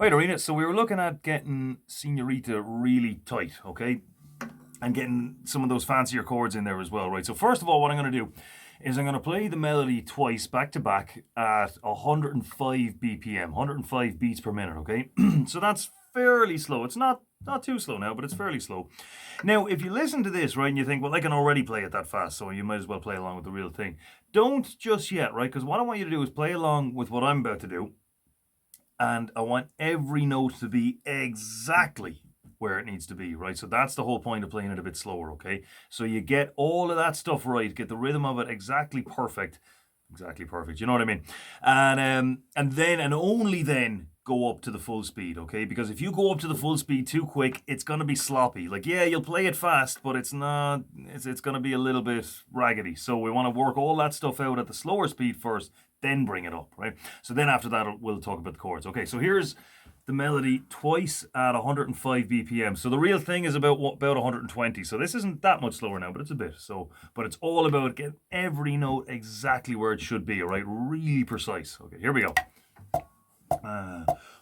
Right, Arina, so we were looking at getting Senorita really tight, okay? And getting some of those fancier chords in there as well, right? So first of all, what I'm going to do is I'm going to play the melody twice back to back at 105 BPM, 105 beats per minute, okay? So that's fairly slow. It's not too slow now, but it's fairly slow. Now, if you listen to this, right, and you think, well, I can already play it that fast, so you might as well play along with the real thing. Don't just yet, right? Because what I want you to do is play along with what I'm about to do, and I want every note to be exactly where it needs to be, right? So that's the whole point of playing it a bit slower, okay? So you get all of that stuff right, get the rhythm of it exactly perfect. You know what I mean? And then and only then go up to the full speed, okay? Because if you go up to the full speed too quick, it's gonna be sloppy. Like, yeah, you'll play it fast, but it's not. It's gonna be a little bit raggedy. So we want to work all that stuff out at the slower speed first, then bring it up, right? So then after that, we'll talk about the chords. Okay, so here's the melody twice at 105 BPM. So the real thing is about 120. So this isn't that much slower now, but it's a bit. So, but it's all about getting every note exactly where it should be. All right, really precise. Okay, here we go.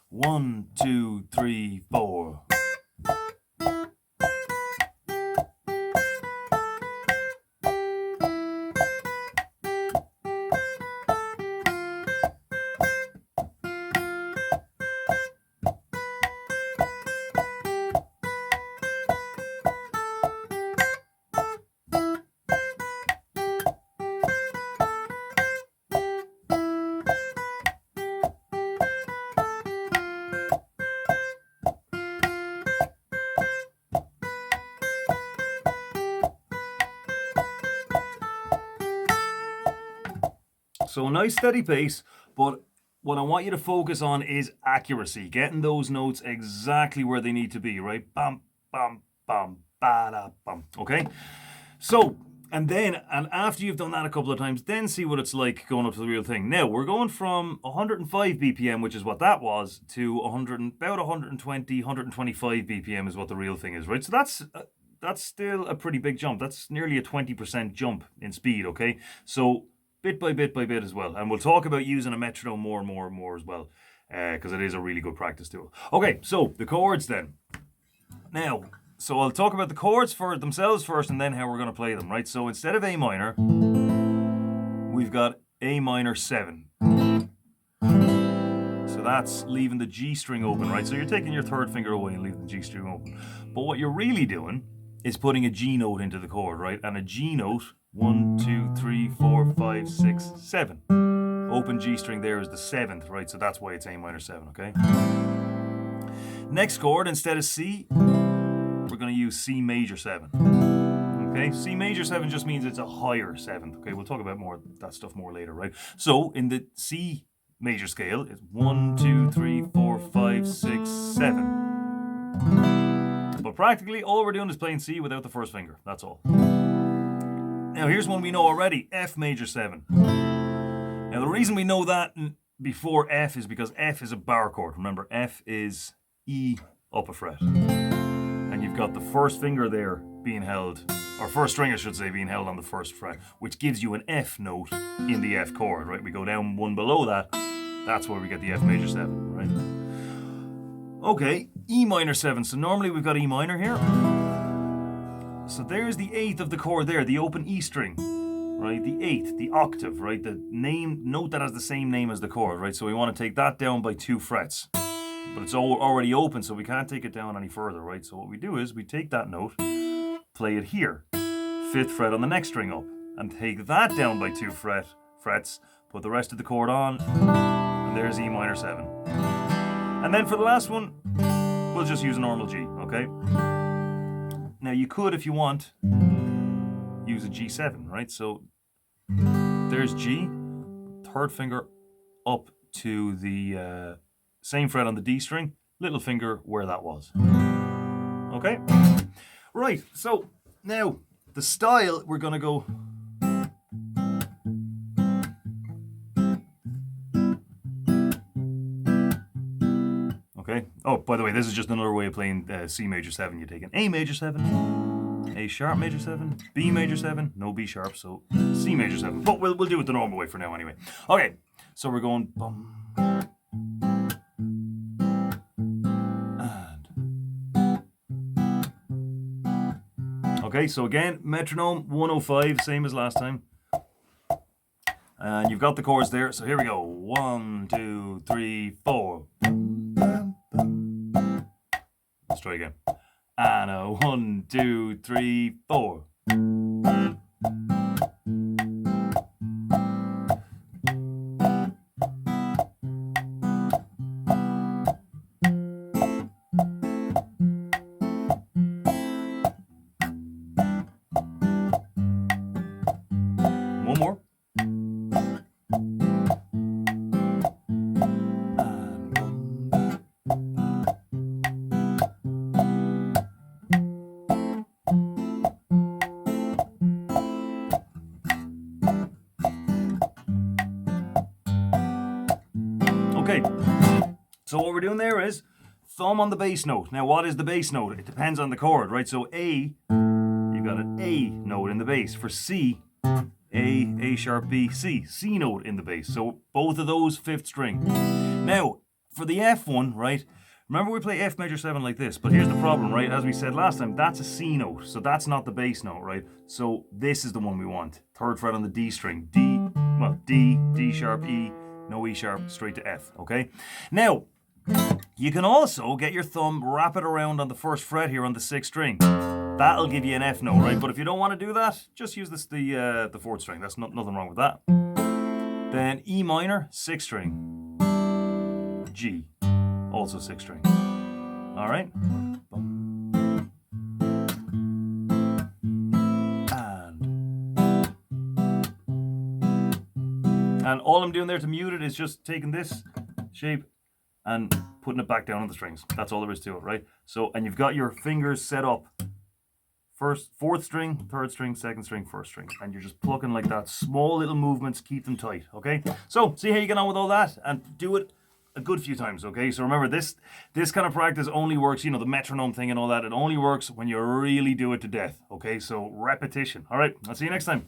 One, two, three, four. So a nice steady pace, but what I want you to focus on is accuracy, getting those notes exactly where they need to be, right? Bam, bam, bam, ba da bam. Okay? So, and after you've done that a couple of times, then see what it's like going up to the real thing. Now, we're going from 105 BPM, which is what that was, to 100, about 120, 125 BPM is what the real thing is, right? So that's still a pretty big jump. That's nearly a 20% jump in speed, okay? So bit by bit by bit as well. And we'll talk about using a metronome more and more and more as well, because it is a really good practice tool. Okay, so the chords then. Now, so I'll talk about the chords for themselves first and then how we're going to play them, right? So instead of A minor, we've got A minor 7. So that's leaving the G string open, right? So you're taking your third finger away and leaving the G string open. But what you're really doing is putting a G note into the chord, right? And a G note, 1, 2, 3, 4, 5, 6, 7. Open G string there is the 7th, right? So that's why it's A minor 7, okay? Next chord, instead of C, we're going to use C major 7. Okay, C major 7 just means it's a higher 7th, okay? We'll talk about that stuff more later, right? So in the C major scale, it's 1, 2, 3, 4, 5, 6, 7. But practically all we're doing is playing C without the first finger, that's all. Now here's one we know already, F major 7. Now the reason we know that before F is because F is a bar chord. Remember, F is E up a fret. And you've got the first finger there being held, or first string I should say, being held on the first fret, which gives you an F note in the F chord, right? We go down one below that, that's where we get the F major 7, right? Okay, E minor 7. So normally we've got E minor here. So there's the 8th of the chord there, the open E string, right? The 8th, the octave, right? The note that has the same name as the chord, right? So we want to take that down by 2 frets. But it's already open, so we can't take it down any further, right? So what we do is we take that note, play it here, 5th fret on the next string up, and take that down by 2 frets, put the rest of the chord on, and there's E minor 7. And then for the last one, we'll just use a normal G, okay? Now you could, if you want, use a G7, right? So there's G, third finger up to the same fret on the D string, little finger where that was. Okay? Right, so now the style, we're going to go. Okay? Oh, by the way, this is just another way of playing C major 7. You take an A major 7, A sharp major 7, B major 7, no B sharp, so C major 7. But we'll do it the normal way for now anyway. Okay, so we're going bum. Okay, so again, metronome 105, same as last time. And you've got the chords there, so here we go. 1, 2, 3, 4. Let's try again. And a 1, 2, 3, 4. One more. Okay, so what we're doing there is thumb on the bass note. Now, what is the bass note? It depends on the chord, right? So A, you've got an A note in the bass. For C, A sharp, B, C note in the bass. So both of those 5th string. Now, for the F one, right? Remember we play F major 7 like this, but here's the problem, right? As we said last time, that's a C note, so that's not the bass note, right? So this is the one we want. 3rd fret on the D string. D sharp, E, no E sharp, straight to F, okay? Now, you can also get your thumb, wrap it around on the 1st fret here on the 6th string. That'll give you an F note, right? But if you don't want to do that, just use the 4th string. That's nothing wrong with that. Then E minor, 6th string. G, also 6th string. All right? And all I'm doing there to mute it is just taking this shape and putting it back down on the strings. That's all there is to it, right? So, and you've got your fingers set up. 4th string, 3rd string, 2nd string, 1st string. And you're just plucking like that. Small little movements, keep them tight, okay? So, see how you get on with all that and do it a good few times, okay? So remember, this kind of practice only works, you know, the metronome thing and all that, it only works when you really do it to death, okay? So repetition. All right, I'll see you next time.